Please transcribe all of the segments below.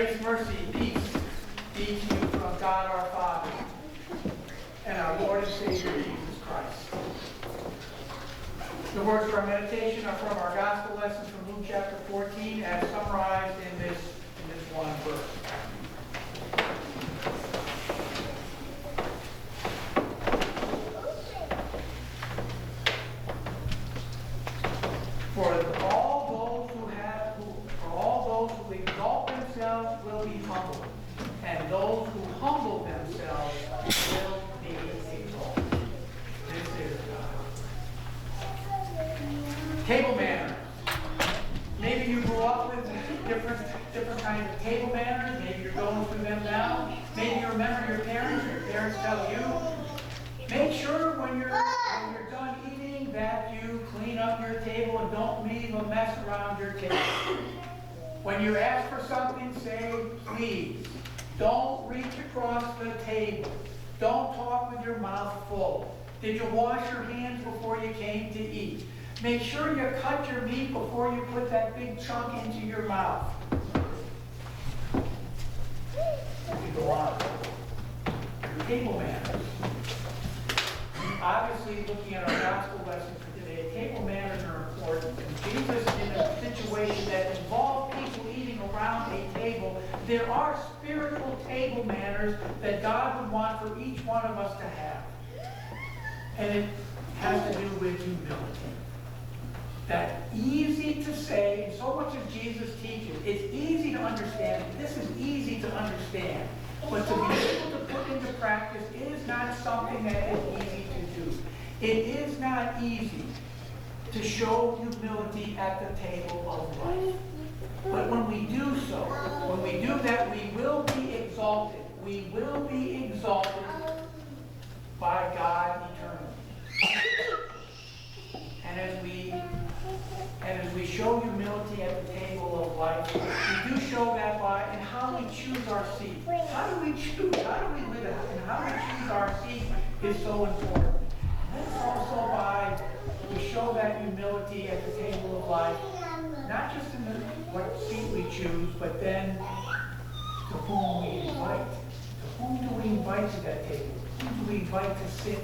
Grace, mercy, peace be to you from God our Father and our Lord and Savior Jesus Christ. The words for our meditation are from our gospel lessons from Luke chapter 14 as summarized in this one verse. For all those who exalt themselves will be humbled, and those who humble themselves will be exalted. This is table manners. Maybe you grew up with different kinds of table manners. Maybe you're going through them now. Maybe you remember your parents tell you, make sure when you're done eating that you clean up your table and don't leave a mess around your table. When you're asked for something, say please. Don't reach across the table. Don't talk with your mouth full. Did you wash your hands before you came to eat? Make sure you cut your meat before you put that big chunk into your mouth. You go on. Your table manners. Obviously, looking at our gospel lesson for today, table manners are important. And Jesus, in a situation that involved people eating around a table, there are spiritual table manners that God would want for each one of us to have. And it has to do with humility. That easy to say, and so much of Jesus teaches, it's easy to understand. This is easy to understand. But to be able to put into practice is not something that is easy to do. It is not easy to show humility at the table of life. But when we do so, when we do that, we will be exalted. We will be exalted by God eternally. And as we show humility at the table of life, we do show that by in how we choose our seat. How do we choose? How do we live it? And how we choose our seat is so important. And that's also by we show that humility at the table of life, not just in what seat we choose, but then to whom we invite. To whom do we invite to that table? Who do we invite to sit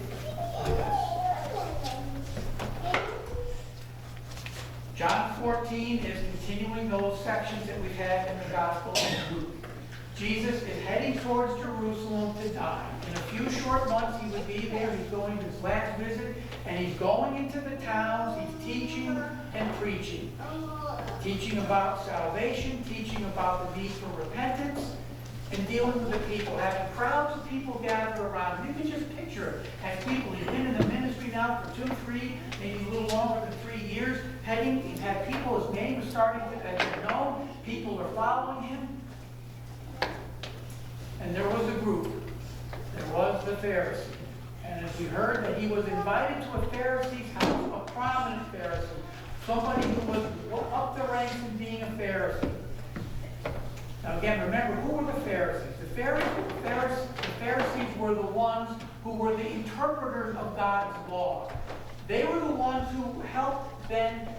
with us? John 14 is continuing those sections that we've had in the Gospel of Luke. Jesus is heading towards Jerusalem to die. In a few short months he would be there. He's going his last visit, and he's going into the towns. He's teaching and preaching. Teaching about salvation, teaching about the need for repentance, and dealing with the people, having crowds of people gather around him. You can just picture it as people. He's been in the ministry now for 2, 3, maybe a little longer than 3 years. He's had people, his name is starting to get known. People are following him. And there was a group. There was the Pharisee. And as we heard that he was invited to a Pharisee's house, a prominent Pharisee, somebody who was up the ranks in being a Pharisee. Now again, remember, who were the Pharisees? The Pharisees were the ones who were the interpreters of God's law. They were the ones who helped then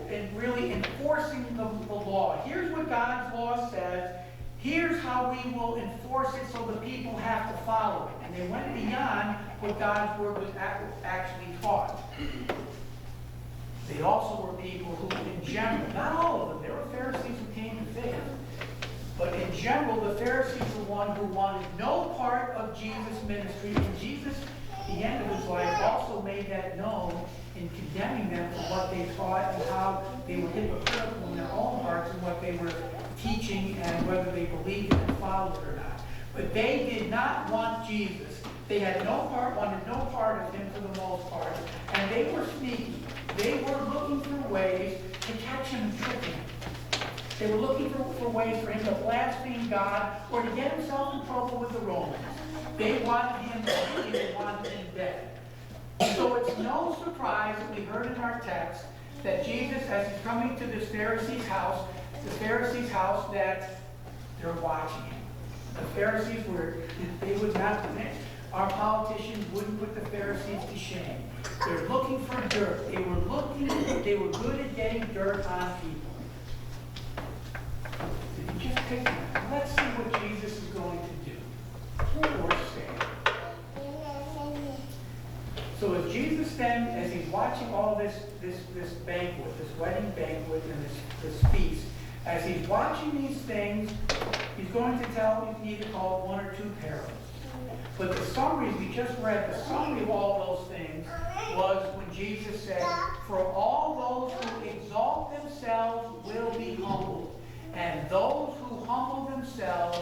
in really enforcing the law. Here's what God's law says. Here's how we will enforce it so the people have to follow it. And they went beyond what God's word was actually taught. They also were people who, in general, not all of them, there were Pharisees who came to faith. But in general, the Pharisees were one who wanted no part of Jesus' ministry. And Jesus, at the end of his life, also made that known in condemning them for what they taught and how they were hypocritical in their own hearts and what they were teaching and whether they believed it and followed it or not. But they did not want Jesus. They had wanted no part of him for the most part. And they were sneaky. They were looking for ways to catch him and trick him. They were looking for ways for him to blaspheme God or to get himself in trouble with the Romans. They wanted him dead. They wanted him dead. So it's no surprise that we heard in our text that Jesus, as he's coming to this Pharisee's house, that they're watching him. The Pharisees they would not, our politicians wouldn't put the Pharisees to shame. They're looking for dirt. They were good at getting dirt on people. If you just take a minute, let's see what Jesus is going to do or say. So as Jesus then, as he's watching all this banquet, this wedding banquet and this feast, as he's watching these things, he's going to tell, you either call it one or two parables. But the summary, as we just read, the summary of all those things was when Jesus said, for all those who exalt themselves will be humbled, and those who humble themselves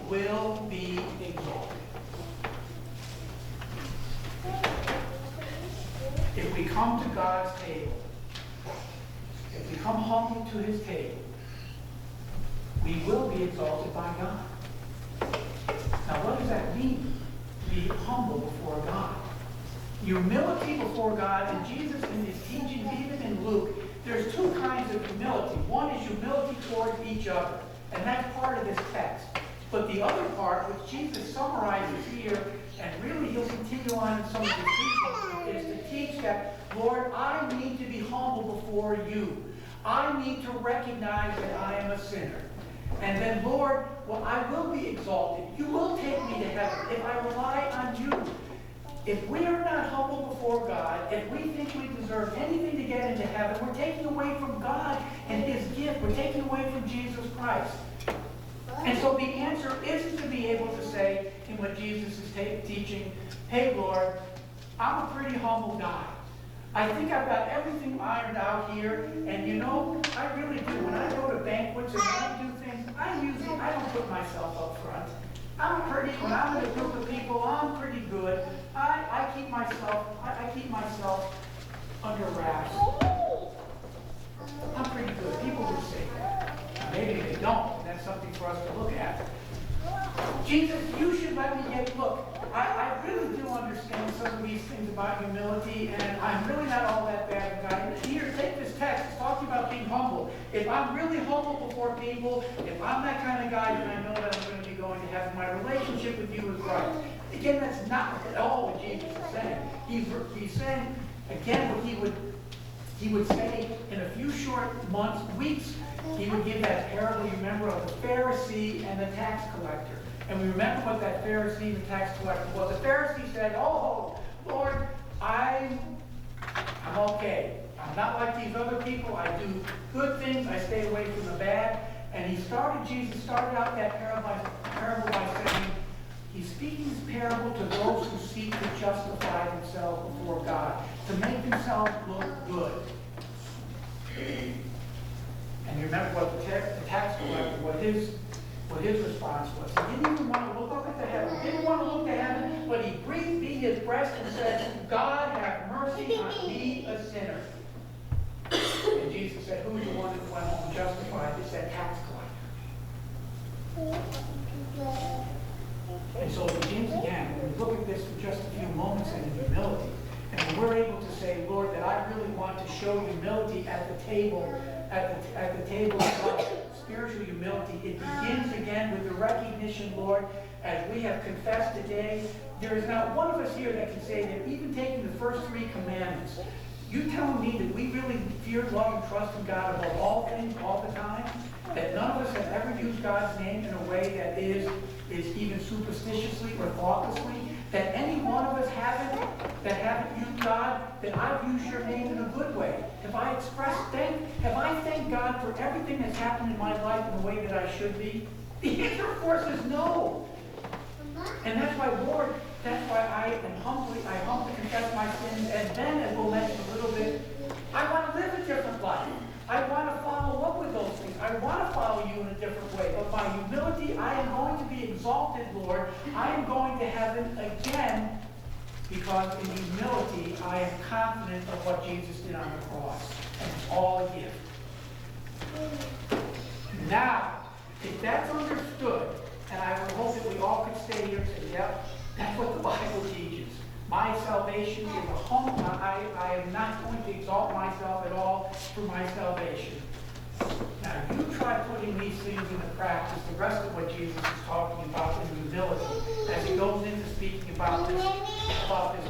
will be exalted. If we come to God's table, if we come humble to his table, we will be exalted by God. Now what does that mean? To be humble before God. Humility before God, and Jesus in his teachings, even in Luke, there's two kinds of humility. One is humility towards each other, and that's part of this text. But the other part, which Jesus summarizes here, and really he'll continue on in some of his teachings, is to teach that, Lord, I need to be humble before you. I need to recognize that I am a sinner. And then, Lord, well, I will be exalted. You will take me to heaven if I rely on you. If we are not humble before God, if we think we deserve anything to get into heaven, we're taking away from God and his gift. We're taking away from Jesus Christ. And so the answer isn't to be able to say, in what Jesus is teaching, hey, Lord, I'm a pretty humble guy. I think I've got everything ironed out here, and you know, I really do. When I go to banquets and when I do things, I don't put myself up front. When I'm in a group of people, I'm pretty good. I keep myself under wraps. I'm pretty good. People would say that. Maybe they don't, and that's something for us to look at. Jesus, you should let me look, I really do understand some of these things about humility, and I'm really not all that bad of a guy. Here, take this text. It's talking about being humble. If I'm really humble before people, if I'm that kind of guy, then I know that I'm going to be going to heaven. My relationship with you is right. Again, that's not at all what Jesus is saying. He's saying, again, what he would say in a few short months, weeks, he would give that parable, you remember, of the Pharisee and the tax collector. And we remember what that Pharisee and the tax collector was. The Pharisee said, oh, Lord, I'm okay. I'm not like these other people. I do good things. I stay away from the bad. And Jesus started out that parable by saying, he's speaking this parable to those who seek to justify themselves before God, to make themselves look good. And you remember what the tax collector, what his response was. He didn't even want to look up at the heaven. He didn't want to look to heaven, but he beat his breast and said, God, have mercy on me, a sinner. And Jesus said, who's the one that went home justified? It's that tax collector. And so it begins again. When we look at this for just a few moments in humility, and when we're able to say, Lord, that I really want to show humility at the table, at the table of spiritual humility, it begins again with the recognition, Lord, as we have confessed today, there is not one of us here that can say that even taking the first 3 commandments, you telling me that we really fear, love, and trust in God above all things, all the time? That none of us have ever used God's name in a way that is even superstitiously or thoughtlessly? That any one of us haven't used God, that I've used your name in a good way? Have I thanked God for everything that's happened in my life in the way that I should be? The answer, of course, is no. And that's why, Lord, I humbly confess my sins, and then, as we'll mention a little bit, I want to live a different life. I want to follow up with those things. I want to follow you in a different way. But by humility, I am going to be exalted, Lord. I am going to heaven again, because in humility, I am confident of what Jesus did on the cross. And it's all a gift. Now, if that's understood, and I would hope that we all could stay here and say, yep, that's what the Bible teaches. My salvation is a humble. I am not going to exalt myself at all for my salvation. Now, you try putting these things into practice, the rest of what Jesus is talking about in humility, as he goes into speaking about this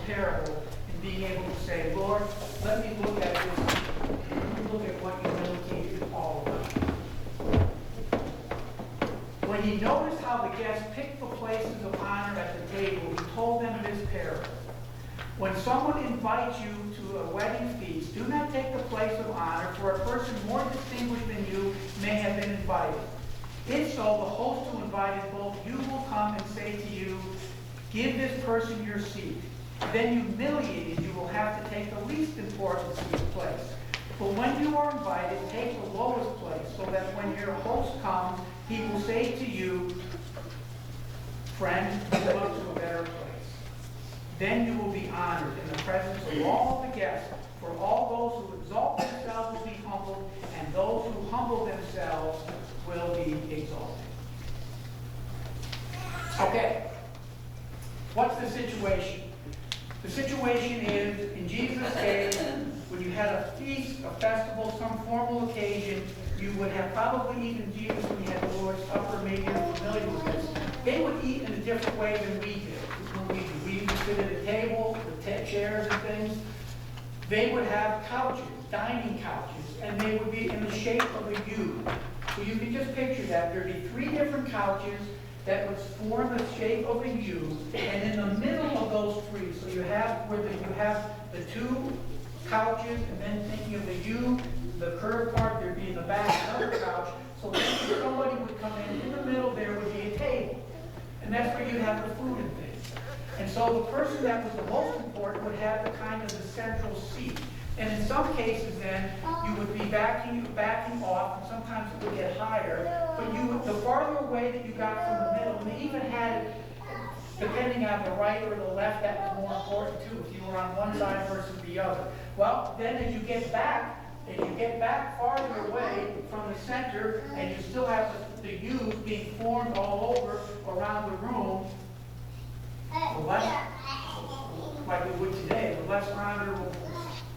parable, and being able to say, Lord, let me look at this. Let me look at what humility is all about. When he noticed how the guests picked the places of honor at the table, he told them this parable. When someone invites you to a wedding feast, do not take the place of honor, for a person more distinguished than you may have been invited. If so, the host who invited both you will come and say to you, give this person your seat. Then humiliated, you will have to take the least important seat place. But when you are invited, take the lowest place, so that when your host comes, he will say to you, friend, move up to a better place. Then you will be honored in the presence of all the guests, for all those who exalt themselves will be humbled, and those who humble themselves will be exalted. Okay, what's the situation? The situation is, in Jesus' days, when you had a feast, a festival, some formal occasion, you would have probably even Jesus, when you had the Lord's Supper, maybe you're familiar with this, they would eat in a different way than we did. We would sit at a table with chairs and things. They would have couches, dining couches, and they would be in the shape of a U. So you can just picture that. There'd be 3 different couches that would form the shape of a U, and in the middle of those 3, so you have the 2 couches, and then thinking of the U, the curved part, there'd be in the back another couch. So then somebody would come in the middle there would be a table, and that's where you'd have the food and things. And so the person that was the most important would have the kind of the central seat. And in some cases then, you would be backing off, and sometimes it would get higher, but the farther away that you got from the middle, and they even had, depending on the right or the left, that was more important too, if you were on one side versus the other. Well, then as you get back farther away from the center, and you still have the U's being formed all over around the room, the less, like we would today, the less honorable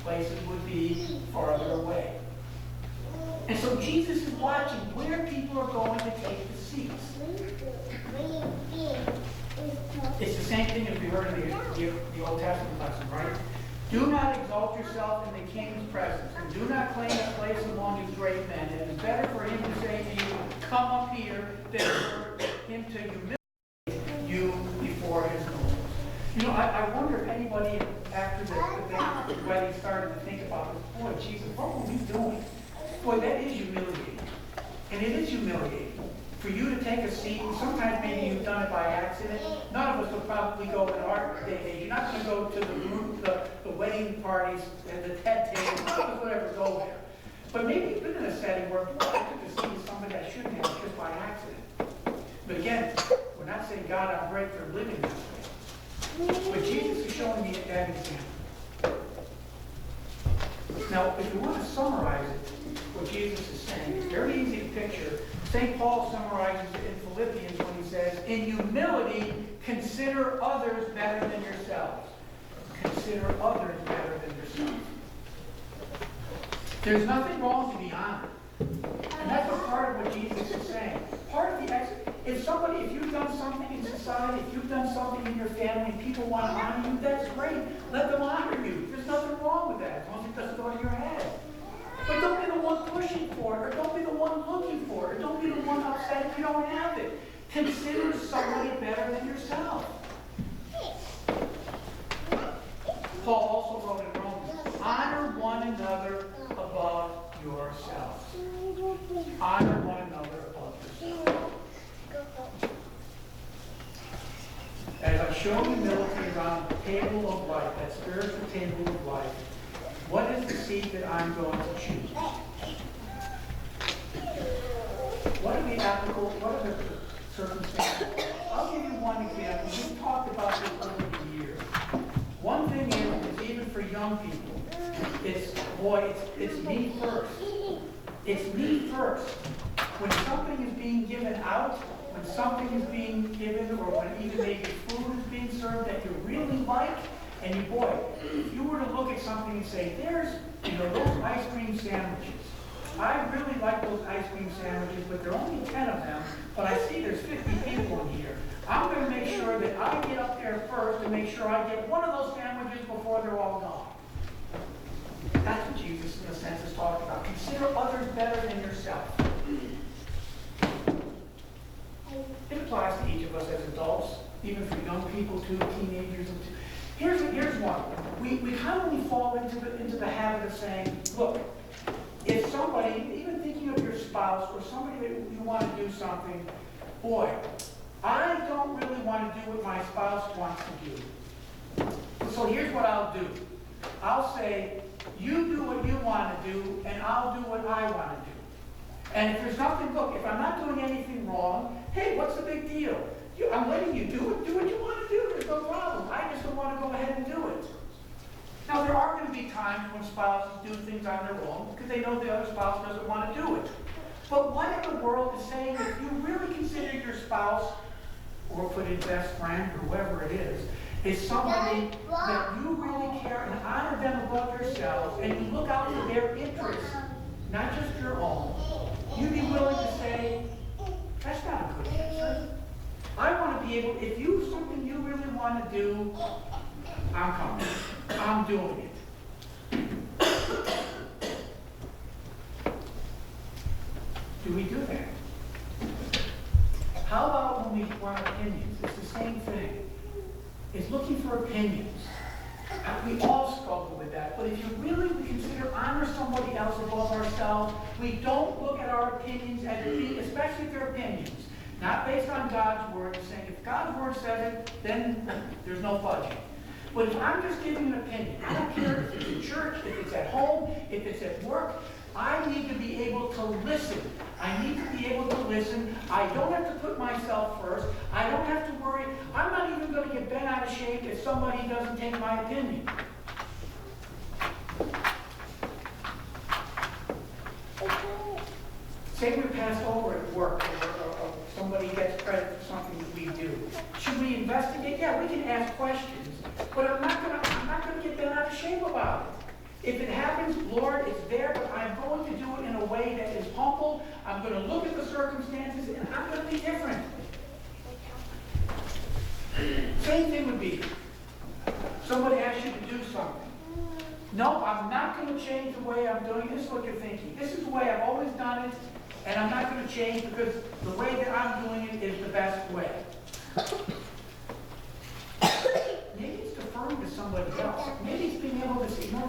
places would be farther away. And so Jesus is watching where people are going to take the seats. It's the same thing as we heard in the Old Testament lesson, right? Do not exalt yourself in the king's presence, and do not claim a place among his great men. It is better for him to say to you, come up here, than for him to humiliate you before his nobles. You know, I wonder if anybody after the wedding started to think about this. Boy, Jesus, what were we doing? Boy, that is humiliating. And it is humiliating. For you to take a seat, and sometimes maybe you've done it by accident. None of us would probably go in our day and age. You're not going to go to the wedding parties and the TED table. None of us would ever go there. But maybe you've been in a setting where I took a seat with somebody I shouldn't have just by accident. But again, we're not saying God, I'm great for living this way. But Jesus is showing me that example. Now, if you want to summarize it, what Jesus is saying, it's very easy to picture. St. Paul summarizes it in Philippians when he says, in humility, consider others better than yourselves. Consider others better than yourselves. There's nothing wrong to be honored. And that's a part of what Jesus is saying. Part of the if you've done something in society, if you've done something in your family, and people want to honor you, that's great. Let them honor you. There's nothing wrong with that, as long as it doesn't go to your head. But don't be the one pushing for it, or don't be the one looking for it, or don't be the one upset if you don't have it. Consider somebody better than yourself. Paul also wrote in Romans, honor one another above yourselves. Honor one another above yourselves. As I show humility around the table of life, that spiritual table of life, what is the seat that I'm going to choose? What are the circumstances? I'll give you one example. We've talked about this over the years. One thing is even for young people, it's me first. It's me first. When something is being given out, when something is being given, or when even maybe food is being served that you really like, and if you were to look at something and say, there's, those ice cream sandwiches. I really like those ice cream sandwiches, but there are only 10 of them, but I see there's 50 people in here. I'm going to make sure that I get up there first to make sure I get one of those sandwiches before they're all gone. That's what Jesus, in a sense, is talking about. Consider others better than yourself. even for young people too, teenagers. Here's one. We commonly fall into the habit of saying, look, if somebody, even thinking of your spouse or somebody that you want to do something, boy, I don't really want to do what my spouse wants to do. So here's what I'll do. I'll say, you do what you want to do, and I'll do what I want to do. And if there's nothing, look, if I'm not doing anything wrong, hey, what's the big deal? I'm letting you do what you want to do. There's no problem. I just don't want to go ahead and do it. Now, there are going to be times when spouses do things on their own because they know the other spouse doesn't want to do it. But what in the world is saying if you really consider your spouse, or put in best friend, or whoever it is somebody that you really care and honor them above yourselves, and you look out for their interests, not just your own, you'd be willing to say, that's not a good answer. I want to be able, if you something you really want to do, I'm coming. I'm doing it. Do we do that? How about when we want opinions? It's the same thing. It's looking for opinions. We all struggle with that. But if you really consider honor somebody else above ourselves, we don't look at our opinions as being, especially if they're opinions, not based on God's word, and saying if God's word says it, then there's no budging. But if I'm just giving an opinion, I don't care if it's in church, if it's at home, if it's at work, I need to be able to listen. I need to be able to listen. I don't have to put myself first. I don't have to worry. I'm not even going to get bent out of shape if somebody doesn't take my opinion. Say we're passed over at work, or somebody gets credit for something that we do. Should we investigate? Yeah, we can ask questions, but I'm not going to get bent out of shape about it. If it happens, Lord, it's there, but I'm going to do it in a way that is humble. I'm going to look at the circumstances, and I'm going to be different. Same thing would be, somebody asks you to do something. No, I'm not going to change the way I'm doing it. This is what you're thinking. This is the way I've always done it, and I'm not going to change because the way that I'm doing it is the best way. Maybe it's deferring to somebody else. Maybe it's being able to say, no,